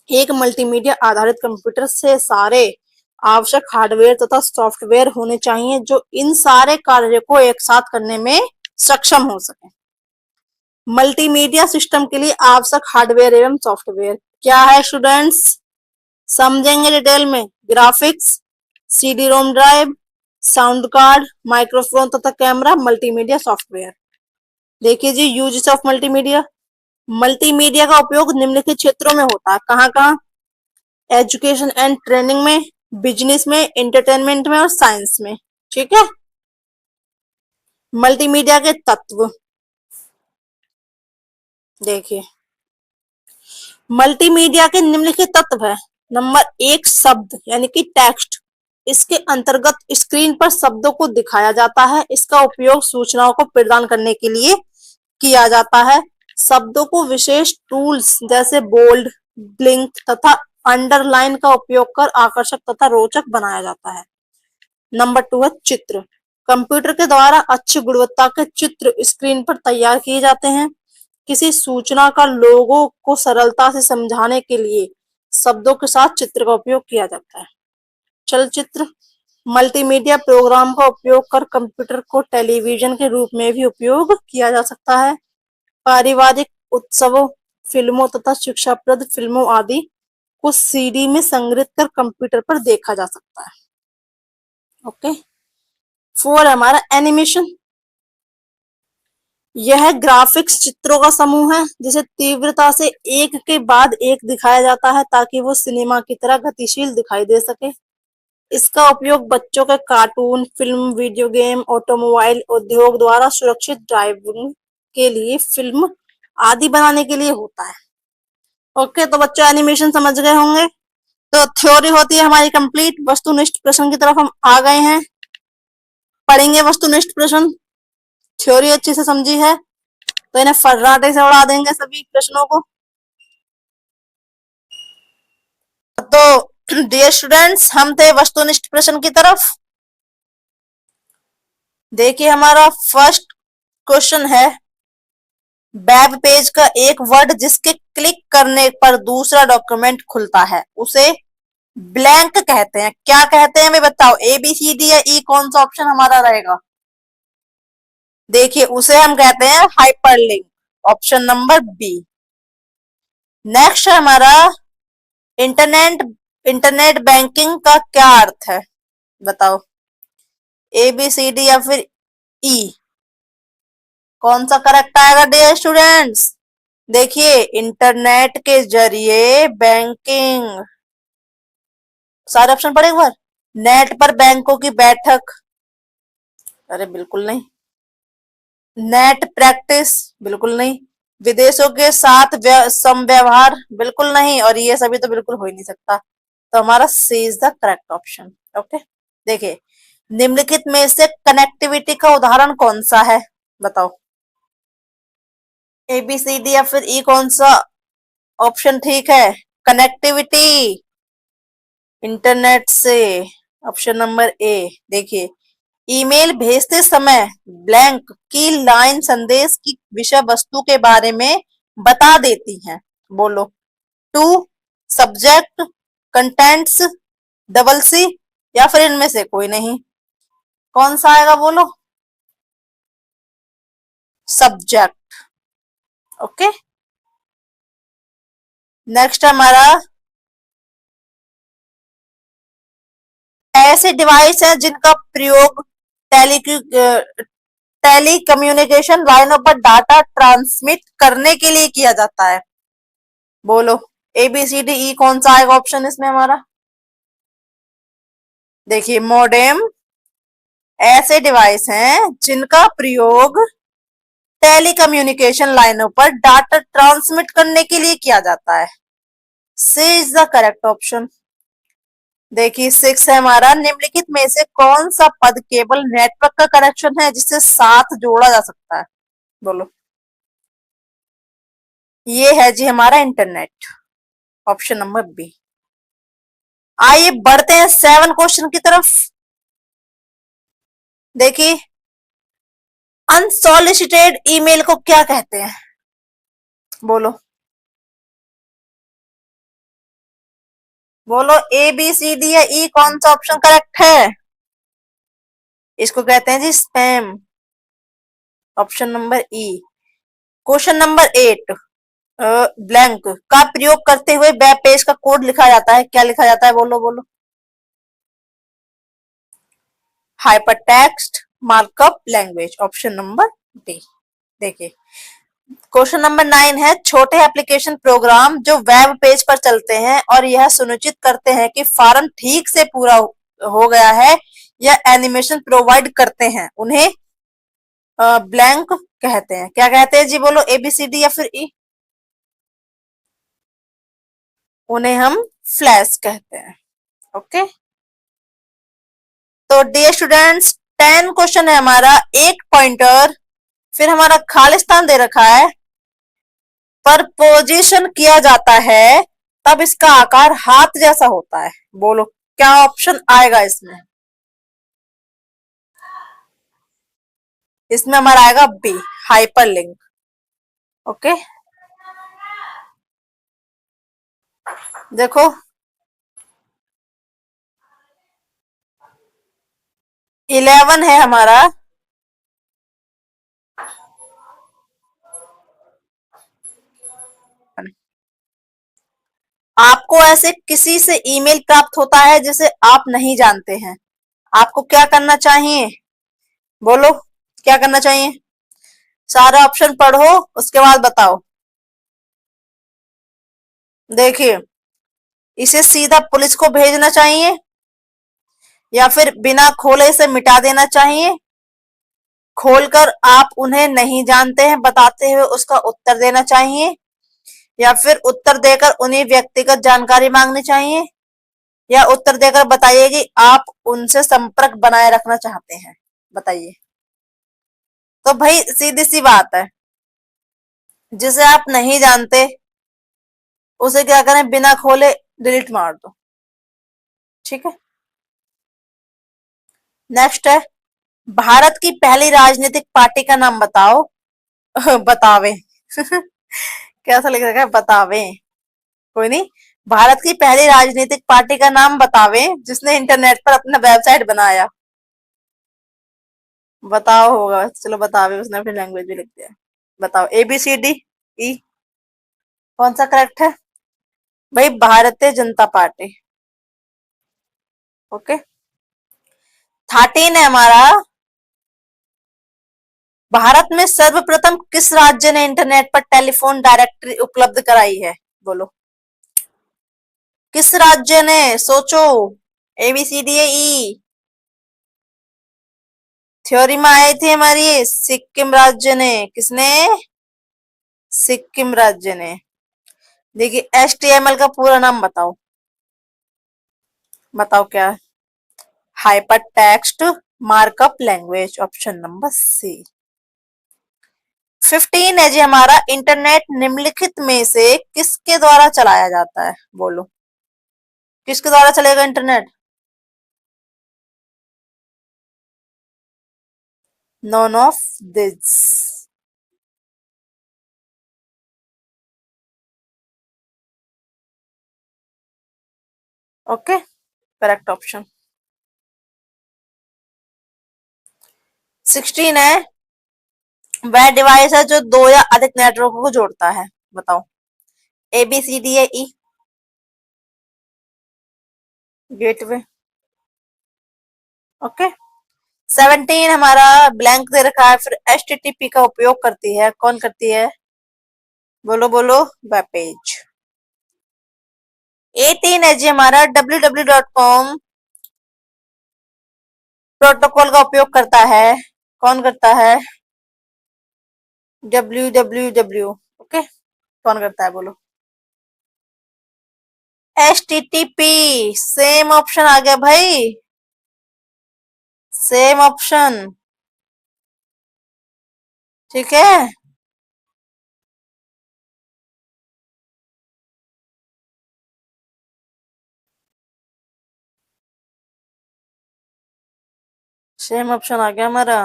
एक मल्टीमीडिया आधारित कंप्यूटर से सारे आवश्यक हार्डवेयर तथा सॉफ्टवेयर होने चाहिए जो इन सारे कार्यों को एक साथ करने में सक्षम हो सके। मल्टीमीडिया सिस्टम के लिए आवश्यक हार्डवेयर एवं सॉफ्टवेयर क्या है स्टूडेंट्स? समझेंगे डिटेल में। Graphics, CD ROM drive, sound card, microphone तथा कैमरा मल्टीमीडिया सॉफ्टवेयर। देखिए जी, यूजेस ऑफ मल्टीमीडिया। मल्टीमीडिया का उपयोग निम्नलिखित क्षेत्रों में होता है। कहाँ कहाँ? एजुकेशन एंड ट्रेनिंग में, बिजनेस में, एंटरटेनमेंट में और साइंस में। ठीक है। मल्टीमीडिया के तत्व देखिए, मल्टीमीडिया के निम्नलिखित तत्व है। नंबर 1, शब्द यानी कि टेक्स्ट। इसके अंतर्गत स्क्रीन पर शब्दों को दिखाया जाता है। इसका उपयोग सूचनाओं को प्रदान करने के लिए किया जाता है। शब्दों को विशेष टूल्स जैसे बोल्ड, ब्लिंक तथा अंडरलाइन का उपयोग कर आकर्षक तथा रोचक बनाया जाता है। नंबर 2 है चित्र। कंप्यूटर के द्वारा अच्छी गुणवत्ता के चित्र स्क्रीन पर तैयार किए जाते हैं। किसी सूचना का लोगों को सरलता से समझाने के लिए शब्दों के साथ चित्र का उपयोग किया जाता है। चलचित्र, मल्टीमीडिया प्रोग्राम का उपयोग कर कंप्यूटर को टेलीविजन के रूप में भी उपयोग किया जा सकता है। पारिवारिक उत्सवों, फिल्मों तथा शिक्षाप्रद फिल्मों आदि को सीडी में संग्रहित कर कंप्यूटर पर देखा जा सकता है। ओके। 4 हमारा एनिमेशन। यह ग्राफिक्स चित्रों का समूह है जिसे तीव्रता से एक के बाद एक दिखाया जाता है ताकि वो सिनेमा की तरह गतिशील दिखाई दे सके। इसका उपयोग बच्चों के cartoon, film, video game, automobile उद्योग द्वारा सुरक्षित ड्राइविंग के लिए, फिल्म आदि बनाने के लिए होता है। ओके, तो बच्चों एनिमेशन समझ गए होंगे। तो थ्योरी होती है हमारी कंप्लीट। वस्तुनिष्ठ प्रश्न की तरफ हम आ गए हैं। पढ़ेंगे वस्तुनिष्ठ प्रश्न। थ्योरी अच्छे से समझी है तो इन्हें फर्राटे से उड़ा देंगे सभी प्रश्नों को। तो डियर स्टूडेंट्स, हम थे वस्तुनिष्ठ प्रश्न की तरफ। देखिए, हमारा फर्स्ट क्वेश्चन है, वेब पेज का एक वर्ड जिसके क्लिक करने पर दूसरा डॉक्यूमेंट खुलता है उसे ब्लैंक कहते हैं। क्या कहते हैं? मैं बताओ, ए बी सी डी या ई, कौन सा ऑप्शन हमारा रहेगा? देखिए, उसे हम कहते हैं hyperlink, option number B. Next है हमारा, इंटरनेट इंटरनेट बैंकिंग का क्या अर्थ है? बताओ, ए बी सी डी या फिर ई, कौन सा करेक्ट आएगा डियर स्टूडेंट्स? देखिए, इंटरनेट के जरिए बैंकिंग, सारे ऑप्शन पढ़े एक बार। नेट पर बैंकों की बैठक, अरे बिल्कुल नहीं। नेट प्रैक्टिस, बिल्कुल नहीं। विदेशों के साथ समव्यवहार, बिल्कुल नहीं। और ये सभी तो बिल्कुल हो ही नहीं सकता। तो हमारा C is the correct option. Okay. देखिए, निम्नलिखित में से कनेक्टिविटी का उदाहरण कौन सा है? बताओ, ए बी सी डी या फिर ई, कौन सा ऑप्शन ठीक है? कनेक्टिविटी इंटरनेट से, ऑप्शन नंबर ए। देखिए, ईमेल भेजते समय ब्लैंक की लाइन संदेश की विषय वस्तु के बारे में बता देती है। बोलो। To, subject, contents, double C, या फिर इनमें से कोई नहीं। कौन सा आएगा बोलो? सब्जेक्ट। ओके। नेक्स्ट हमारा, ऐसे डिवाइस हैं जिनका प्रयोग टेली टेली कम्युनिकेशन लाइनों पर डाटा ट्रांसमिट करने के लिए किया जाता है। बोलो। ए बी सी डी ई, कौन सा आएगा ऑप्शन इसमें हमारा? देखिए, मोडेम ऐसे डिवाइस हैं जिनका प्रयोग टेलीकम्युनिकेशन लाइनों पर डाटा ट्रांसमिट करने के लिए किया जाता है। सी इज द करेक्ट ऑप्शन। देखिए, सिक्स है हमारा, निम्नलिखित में से कौन सा पद केवल नेटवर्क का कनेक्शन है जिससे साथ जोड़ा जा सकता है? बोलो। ये है जी हमारा इंटरनेट। Option number B. आइए बढ़ते हैं सेवन क्वेश्चन की तरफ। देखिए, अनसॉलिसिटेड ईमेल को क्या कहते हैं? बोलो। बोलो, ए बी सी डी या ई, कौन सा ऑप्शन करेक्ट है? इसको कहते हैं जी spam. Option number E. Question number eight, blank का प्रयोग करते हुए वेब पेज का कोड लिखा जाता है, क्या लिखा जाता है? बोलो बोलो। Hypertext markup language. Option number D. देखिए, क्वेश्चन नंबर नाइन है, छोटे एप्लीकेशन प्रोग्राम जो वेब पेज पर चलते हैं और यह सुनिश्चित करते हैं कि फॉर्म ठीक से पूरा हो गया है या एनिमेशन प्रोवाइड करते हैं, उन्हें ब्लैंक कहते हैं। क्या कहते हैं जी? बोलो, ए बी सी डी या फिर ई। उन्हें हम फ्लैश कहते हैं। ओके। तो डियर स्टूडेंट्स, 10 क्वेश्चन है हमारा, एक पॉइंटर, फिर हमारा खालिस्तान दे रखा है, पर पोजीशन किया जाता है तब इसका आकार हाथ जैसा होता है। बोलो, क्या ऑप्शन आएगा इसमें? इसमें हमारा आएगा बी, हाइपरलिंक। ओके। देखो, 11 है हमारा, आपको ऐसे किसी से ईमेल प्राप्त होता है जिसे आप नहीं जानते हैं, आपको क्या करना चाहिए? बोलो, क्या करना चाहिए? सारा ऑप्शन पढ़ो, उसके बाद बताओ। देखिए, इसे सीधा पुलिस को भेजना चाहिए, या फिर बिना खोले इसे मिटा देना चाहिए, खोलकर आप उन्हें नहीं जानते हैं बताते हुए उसका उत्तर देना चाहिए, या फिर उत्तर देकर उन्हें व्यक्तिगत जानकारी मांगनी चाहिए, या उत्तर देकर बताइए कि आप उनसे संपर्क बनाए रखना चाहते हैं। बताइए। तो भाई सीधी सी बात है, जिसे आप नहीं जानते उसे क्या करें, बिना खोले डिलीट मार दो। ठीक है। नेक्स्ट है, भारत की पहली राजनीतिक पार्टी का नाम बताओ। बतावे। कैसा लिख रखा है? बतावे। कोई नहीं। भारत की पहली राजनीतिक पार्टी का नाम बतावे जिसने इंटरनेट पर अपना वेबसाइट बनाया। बताओ होगा, चलो बतावे, उसने अपनी लैंग्वेज भी लिख दिया। बताओ, ए बी सी डी ई, कौन सा करेक्ट है? भाई, भारतीय जनता पार्टी। ओके। 13 है हमारा, भारत में सर्वप्रथम किस राज्य ने इंटरनेट पर टेलीफोन डायरेक्टरी उपलब्ध कराई है? बोलो, किस राज्य ने? सोचो। A B C D E. Theory में आई थी हमारी, सिक्किम राज्य ने। किसने? सिक्किम राज्य ने। देखिए, HTML का पूरा नाम बताओ। बताओ क्या? Hypertext markup language. Option number C. 15 है जी हमारा, इंटरनेट निम्नलिखित में से किसके द्वारा चलाया जाता है? बोलो, किसके द्वारा चलेगा internet? None of this. Okay, correct option 16 है। वह डिवाइस है जो दो या अधिक नेटवर्क को जोड़ता है। बताओ, ए बी सी डी या ई। गेटवे। ओके। 17 हमारा ब्लैंक दे रखा है, फिर एच टी टी पी का उपयोग करती है, कौन करती है? बोलो बोलो। Web page. 18 है जी हमारा www.com प्रोटोकॉल का उपयोग करता है, कौन करता है? www। ओके, कौन करता है बोलो? H T T P. Same option आ गया भाई, सेम ऑप्शन। ठीक है, सेम ऑप्शन आ गया हमारा।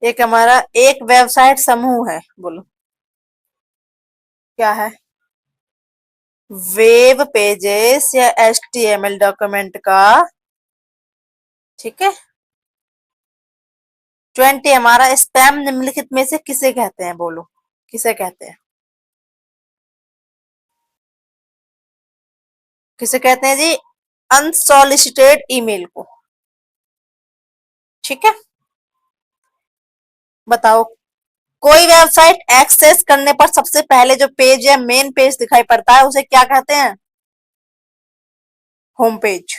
एक हमारा एक वेबसाइट समूह है, बोलो क्या है? वेब पेजेस या HTML डॉक्यूमेंट का। ठीक है। 20 हमारा स्पैम निम्नलिखित में से किसे कहते हैं, बोलो किसे कहते हैं? किसे कहते हैं जी? अनसॉलिसिटेड ईमेल को। ठीक है, बताओ। कोई वेबसाइट एक्सेस करने पर सबसे पहले जो पेज या मेन पेज दिखाई पड़ता है उसे क्या कहते हैं? Home page.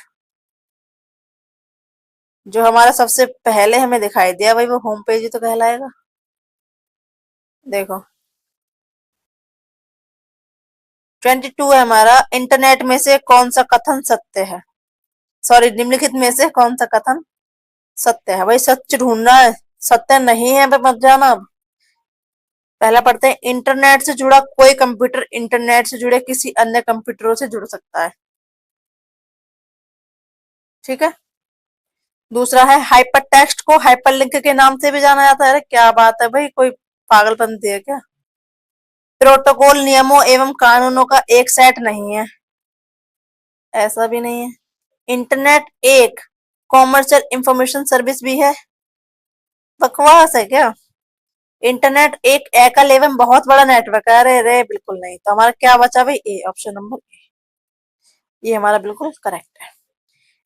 जो हमारा सबसे पहले हमें दिखाई दिया भाई वो होम पेज ही तो कहलाएगा। देखो, 22 है हमारा, इंटरनेट में से कौन सा कथन सत्य है? सॉरी, निम्नलिखित में से कौन सा कथन सत्य है? भाई सच ढूंढना है, सत्य नहीं है पे मत जाना। अब पहला पढ़ते हैं, इंटरनेट से जुड़ा कोई कंप्यूटर इंटरनेट से जुड़े किसी अन्य कंप्यूटरों से जुड़ सकता है। ठीक है। दूसरा है, हाइपर टेक्स्ट को हाइपरलिंक के नाम से भी जाना जाता है। अरे क्या बात है भाई, कोई पागलपंती है क्या? प्रोटोकॉल नियमों एवं कानूनों का एक सेट नहीं है, ऐसा भी नहीं है। इंटरनेट एक कॉमर्शियल इंफॉर्मेशन सर्विस भी है, बकवास है क्या? इंटरनेट एक एकल एवं बहुत बड़ा नेटवर्क है। अरे रे बिल्कुल नहीं, तो हमारा क्या बचा भाई? ए, ऑप्शन नंबर ए, ये हमारा बिल्कुल करेक्ट है।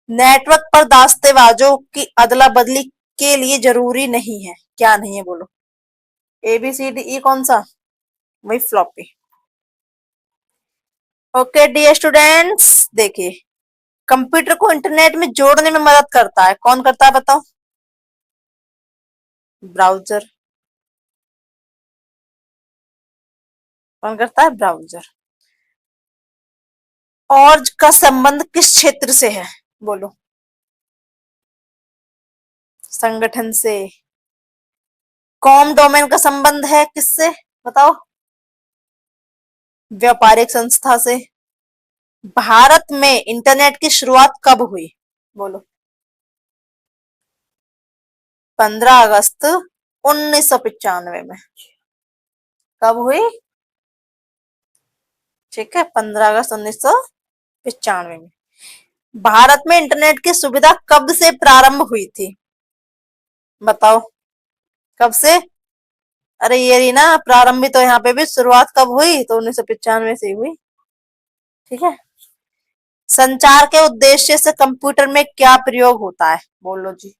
नेटवर्क पर दास्तेवाजों की अदला बदली के लिए जरूरी नहीं है, क्या नहीं है बोलो? ए बी सी डी ई, कौन सा? वही फ्लॉपी। ओके डियर स्टूडेंट्स, देखिए, कंप्यूटर को इंटरनेट में जोड़ने में मदद करता है, कौन करता है बताओ? ब्राउजर। कौन करता है? ब्राउजर। और का संबंध किस क्षेत्र से है, बोलो? संगठन से। कॉम डोमेन का संबंध है किससे, बताओ? व्यापारिक संस्था से। भारत में इंटरनेट की शुरुआत कब हुई, बोलो? 15 अगस्त 1995 में। कब हुई? ठीक है, 15 अगस्त 1995 में। भारत में इंटरनेट की सुविधा कब से प्रारंभ हुई थी, बताओ? कब से? अरे ये रही ना प्रारंभ भी, तो यहाँ पे भी शुरुआत कब हुई? तो 1995 से ही हुई। ठीक है। संचार के उद्देश्य से कंप्यूटर में क्या प्रयोग होता है, बोलो जी?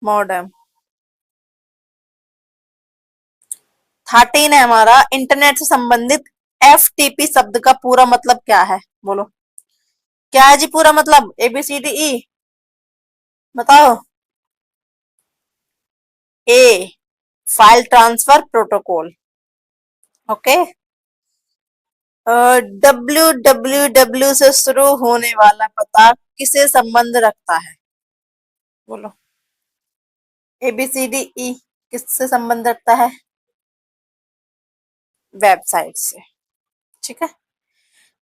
मॉडेम। 13 है हमारा, इंटरनेट से संबंधित FTP शब्द का पूरा मतलब क्या है, बोलो? क्या है जी पूरा मतलब? ABCDE, बताओ। A, file transfer protocol. Okay. WWW से शुरू होने वाला पता किसे संबंध रखता है, बोलो? ABCDE किससे संबंध रखता है? वेबसाइट से। ठीक है।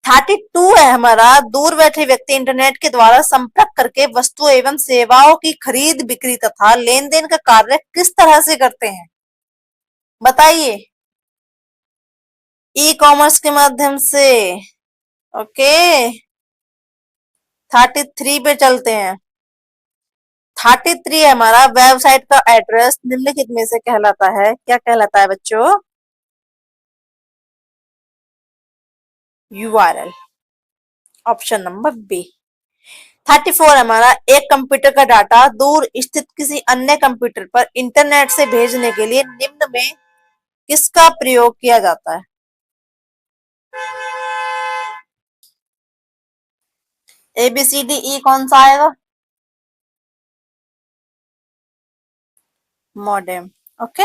32 है हमारा, दूर बैठे व्यक्ति इंटरनेट के द्वारा संपर्क करके वस्तु एवं सेवाओं की खरीद बिक्री तथा लेन देन का कार्य किस तरह से करते हैं, बताइए। ई कॉमर्स के माध्यम से। ओके, 33 पे चलते हैं। 33 है हमारा, वेबसाइट का एड्रेस निम्नलिखित में से कहलाता है, क्या कहलाता है बच्चों? URL, option number B. 34 हमारा, एक कंप्यूटर का डाटा दूर स्थित किसी अन्य कंप्यूटर पर इंटरनेट से भेजने के लिए निम्न में किसका प्रयोग किया जाता है? ABCDE कौन सा आएगा? मॉडेम। ओके।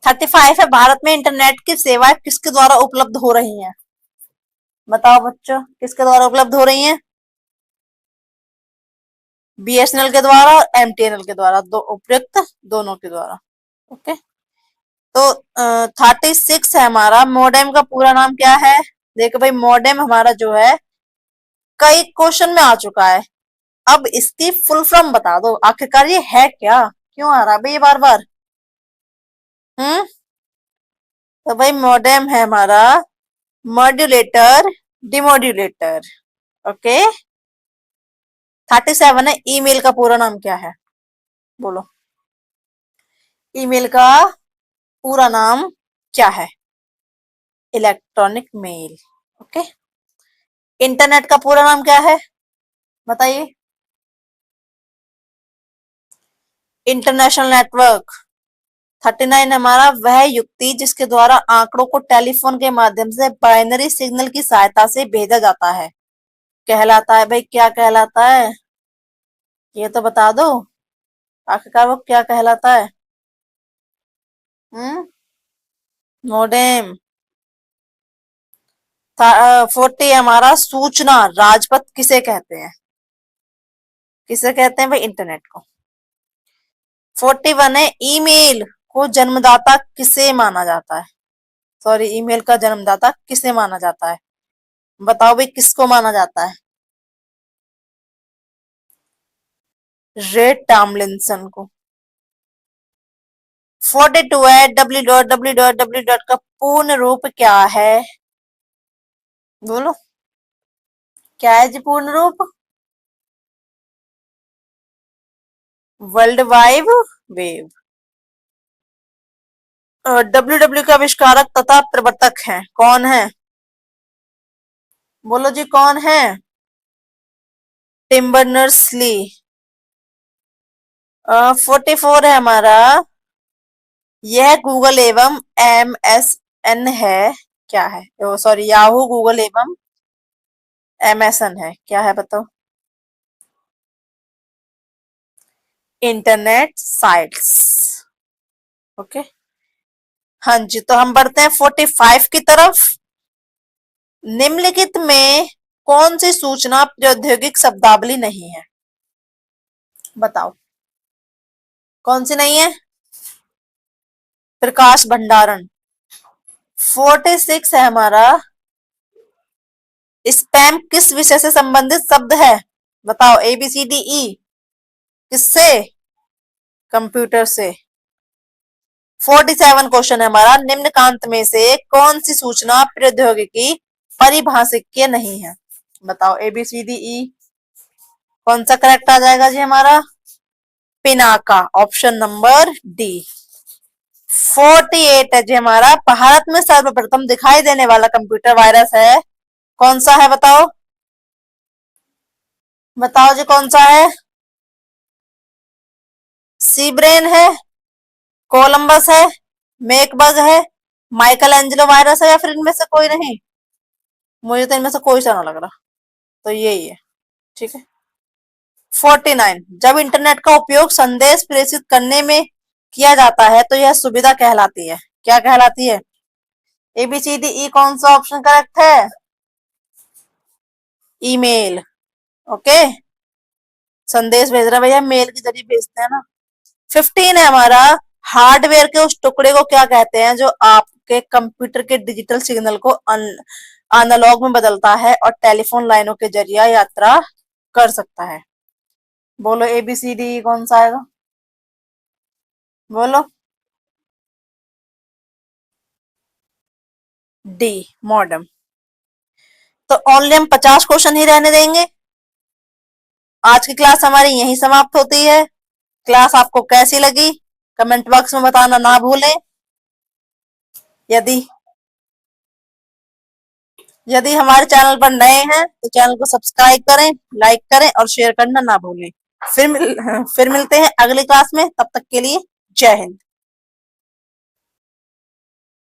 35 है, भारत में इंटरनेट की सेवाएं किसके द्वारा उपलब्ध हो रही हैं? बताओ बच्चों, किसके द्वारा उपलब्ध हो रही हैं? BSNL के द्वारा और MTNL के द्वारा, दो उपयुक्त, दोनों के द्वारा। ओके। तो 36 है हमारा, मॉडेम का पूरा नाम क्या है? देखो भाई, मॉडेम हमारा जो है कई क्वेश्चन में आ चुका है, अब इसकी फुल फॉर्म बता दो, आखिरकार ये है क्या, क्यों आ रहा है भाई ये बार बार? हम्म। तो भाई मॉडेम है हमारा मॉड्यूलेटर डिमोड्यूलेटर। ओके। 37 है, ईमेल का पूरा नाम क्या है, बोलो। ईमेल का पूरा नाम क्या है? Electronic mail. ओके। इंटरनेट का पूरा नाम क्या है, बताइए। International network. 39 हमारा, वह युक्ति जिसके द्वारा आंकड़ों को टेलीफोन के माध्यम से बाइनरी सिग्नल की सहायता से भेजा जाता है, कहलाता है भाई, क्या कहलाता है? ये तो बता दो, आखिरकार वो क्या कहलाता है? हम्म। मोडेम। 40 हमारा, सूचना राजपथ किसे कहते हैं? किसे कहते हैं भाई? इंटरनेट को। 41 है, ईमेल को जन्मदाता किसे माना जाता है? सॉरी, ईमेल का जन्मदाता किसे माना जाता है, बताओ भाई, किसको माना जाता है? रे टॉमलिंसन को। 42 है, www का पूर्ण रूप क्या है, बोलो। क्या है जी पूर्ण रूप? World wide web. WW का आविष्कारक तथा प्रवर्तक है, कौन है, बोलो जी, कौन है? Tim Berners Lee. 44 है हमारा, यह गूगल एवं MSN है, क्या है? सॉरी, याहू गूगल एवं MSN है, क्या है बताओ? Internet sites. ओके। हाँ जी, तो हम बढ़ते हैं 45 की तरफ। निम्नलिखित में कौन सी सूचना प्रौद्योगिक शब्दावली नहीं है, बताओ। कौन सी नहीं है? प्रकाश भंडारण। 46 है हमारा, स्पैम किस विषय से संबंधित शब्द है, बताओ। ABCDE, किससे? कंप्यूटर से। 47 क्वेश्चन है हमारा, निम्नकांत में से कौन सी सूचना प्रौद्योगिकी परिभाषिकीय नहीं है, बताओ। ABCDE, कौन सा करेक्ट आ जाएगा जी हमारा? Pinaka, option number D. 48 है जी हमारा, भारत में सर्वप्रथम दिखाई देने वाला कंप्यूटर वायरस है, कौन सा है, बताओ। बताओ जी, कौन सा है? सीब्रेन है, कोलंबस है, मेकबग है, माइकल एंजेलो वायरस है, या फिर इनमें से कोई नहीं? मुझे तो इनमें से कोई सा ना लग रहा, तो यही है। ठीक है। 49, जब इंटरनेट का उपयोग संदेश प्रेषित करने में किया जाता है तो यह सुविधा कहलाती है, क्या कहलाती है? ABCDE, कौन सा ऑप्शन करेक्ट है? ईमेल। ओके। संदेश भेज रहा है भैया, मेल के जरिए भेजते हैं ना। 15 है हमारा, हार्डवेयर के उस टुकड़े को क्या कहते हैं जो आपके कंप्यूटर के डिजिटल सिग्नल को एनालॉग में बदलता है और टेलीफोन लाइनों के जरिए यात्रा कर सकता है। बोलो ABCD कौन सा आएगा? बोलो। D, modem. तो ओनली हम 50 क्वेश्चन ही रहने देंगे। आज की क्लास हमारी यहीं समाप्त होती है। क्लास आपको कैसी लगी कमेंट बॉक्स में बताना ना भूलें। यदि यदि हमारे चैनल पर नए हैं तो चैनल को सब्सक्राइब करें, लाइक करें और शेयर करना ना भूलें। फिर मिलते हैं अगली क्लास में, तब तक के लिए जय हिंद।